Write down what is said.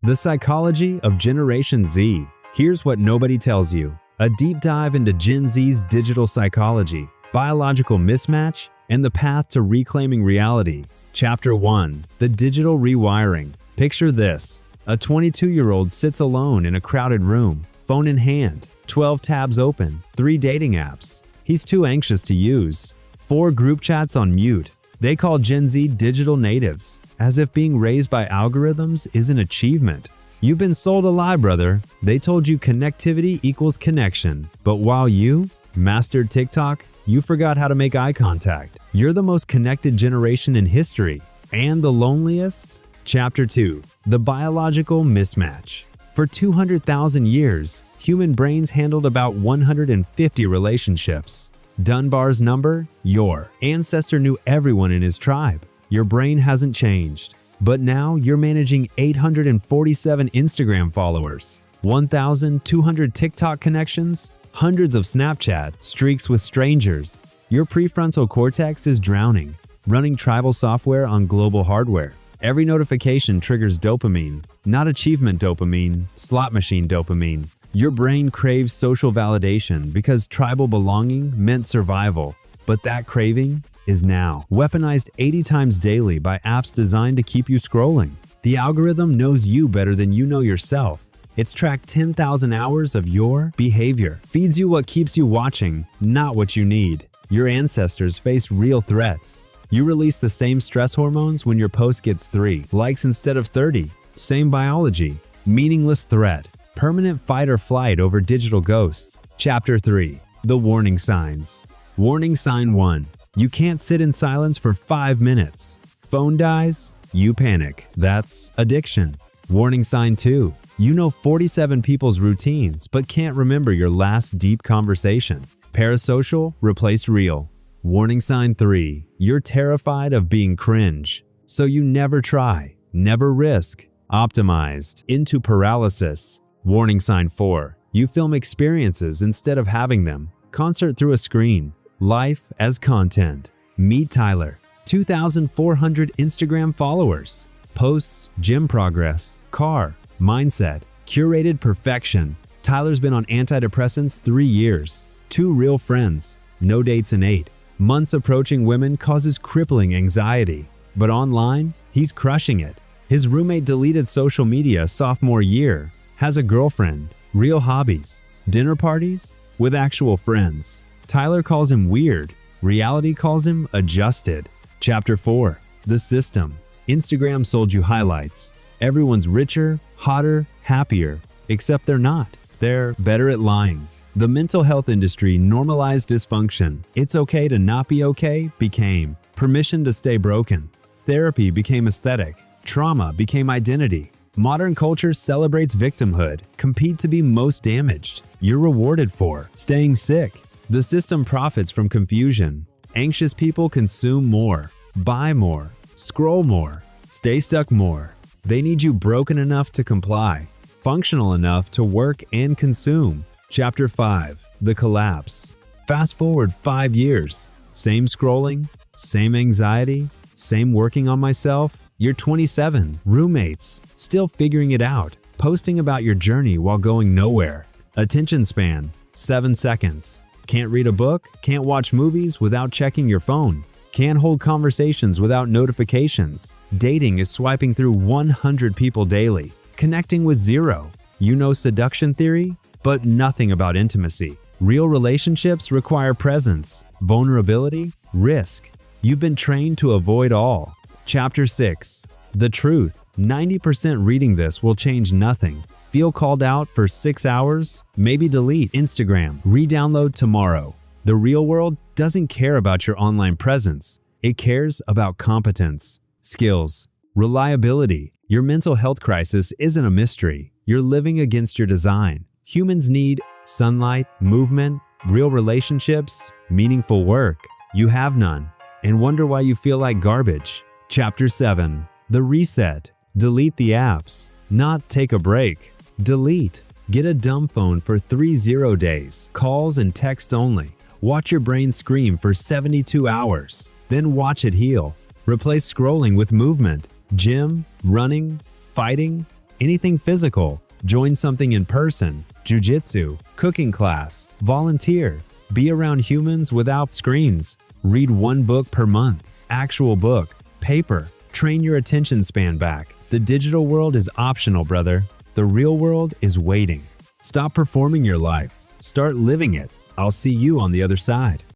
The Psychology of Generation Z. Here's what nobody tells you. A deep dive into Gen Z's digital psychology, biological mismatch, and the path to reclaiming reality. Chapter 1. The Digital Rewiring. Picture this. A 22-year-old sits alone in a crowded room, phone in hand, 12 tabs open, 3 dating apps. He's too anxious to use. 4 group chats on mute. They call Gen Z digital natives, as if being raised by algorithms is an achievement. You've been sold a lie, brother. They told you connectivity equals connection. But while you mastered TikTok, you forgot how to make eye contact. You're the most connected generation in history. And the loneliest? Chapter 2. The Biological Mismatch. For 200,000 years, human brains handled about 150 relationships. Dunbar's number? Your ancestor knew everyone in his tribe. Your brain hasn't changed. But now you're managing 847 Instagram followers, 1,200 TikTok connections, hundreds of Snapchat streaks with strangers. Your prefrontal cortex is drowning, running tribal software on global hardware. Every notification triggers dopamine, not achievement dopamine, slot machine dopamine. Your brain craves social validation because tribal belonging meant survival. But that craving is now weaponized 80 times daily by apps designed to keep you scrolling. The algorithm knows you better than you know yourself. It's tracked 10,000 hours of your behavior, feeds you what keeps you watching, not what you need. Your ancestors faced real threats. You release the same stress hormones when your post gets 3 likes instead of 30. Same biology. Meaningless threat. Permanent fight or flight over digital ghosts. Chapter 3. The Warning Signs. Warning Sign 1. You can't sit in silence for 5 minutes. Phone dies, you panic. That's addiction. Warning sign 2. You know 47 people's routines, but can't remember your last deep conversation. Parasocial, replace real. Warning sign 3. You're terrified of being cringe. So you never try, never risk. Optimized into paralysis. Warning sign 4. You film experiences instead of having them. Concert through a screen. Life as content. Meet Tyler. 2,400 Instagram followers. Posts, gym progress, car, mindset, curated perfection. Tyler's been on antidepressants 3 years. 2 real friends. No dates in 8. Months approaching women causes crippling anxiety. But online, he's crushing it. His roommate deleted social media sophomore year. Has a girlfriend. Real hobbies. Dinner parties with actual friends. Tyler calls him weird. Reality calls him adjusted. Chapter 4. The System. Instagram sold you highlights. Everyone's richer, hotter, happier. Except they're not. They're better at lying. The mental health industry normalized dysfunction. It's okay to not be okay became permission to stay broken. Therapy became aesthetic. Trauma became identity. Modern culture celebrates victimhood. Compete to be most damaged. You're rewarded for staying sick. The system profits from confusion. Anxious people consume more, buy more, scroll more, stay stuck more. They need you broken enough to comply, functional enough to work and consume. Chapter 5. The Collapse. Fast forward 5 years. Same scrolling, same anxiety, same working on myself. You're 27, roommates, still figuring it out, posting about your journey while going nowhere. Attention span, 7 seconds. Can't read a book, can't watch movies without checking your phone. Can't hold conversations without notifications. Dating is swiping through 100 people daily. Connecting with 0. You know seduction theory, but nothing about intimacy. Real relationships require presence, vulnerability, risk. You've been trained to avoid all. Chapter 6. The Truth. 90% reading this will change nothing. Feel called out for 6 hours? Maybe delete Instagram, re-download tomorrow. The real world doesn't care about your online presence. It cares about competence, skills, reliability. Your mental health crisis isn't a mystery. You're living against your design. Humans need sunlight, movement, real relationships, meaningful work. You have none, and wonder why you feel like garbage. Chapter 7. The Reset. Delete the apps, not take a break. Delete. Get a dumb phone for 30 days, calls and text only. Watch your brain scream for 72 hours, then watch it heal. Replace scrolling with movement, gym, running, fighting, Anything physical. Join something in person, jujitsu, cooking class, volunteer, be around humans without screens. Read one book per month, actual book, paper. Train your attention span back. The digital world is optional, brother. The real world is waiting. Stop performing your life. Start living it. I'll see you on the other side.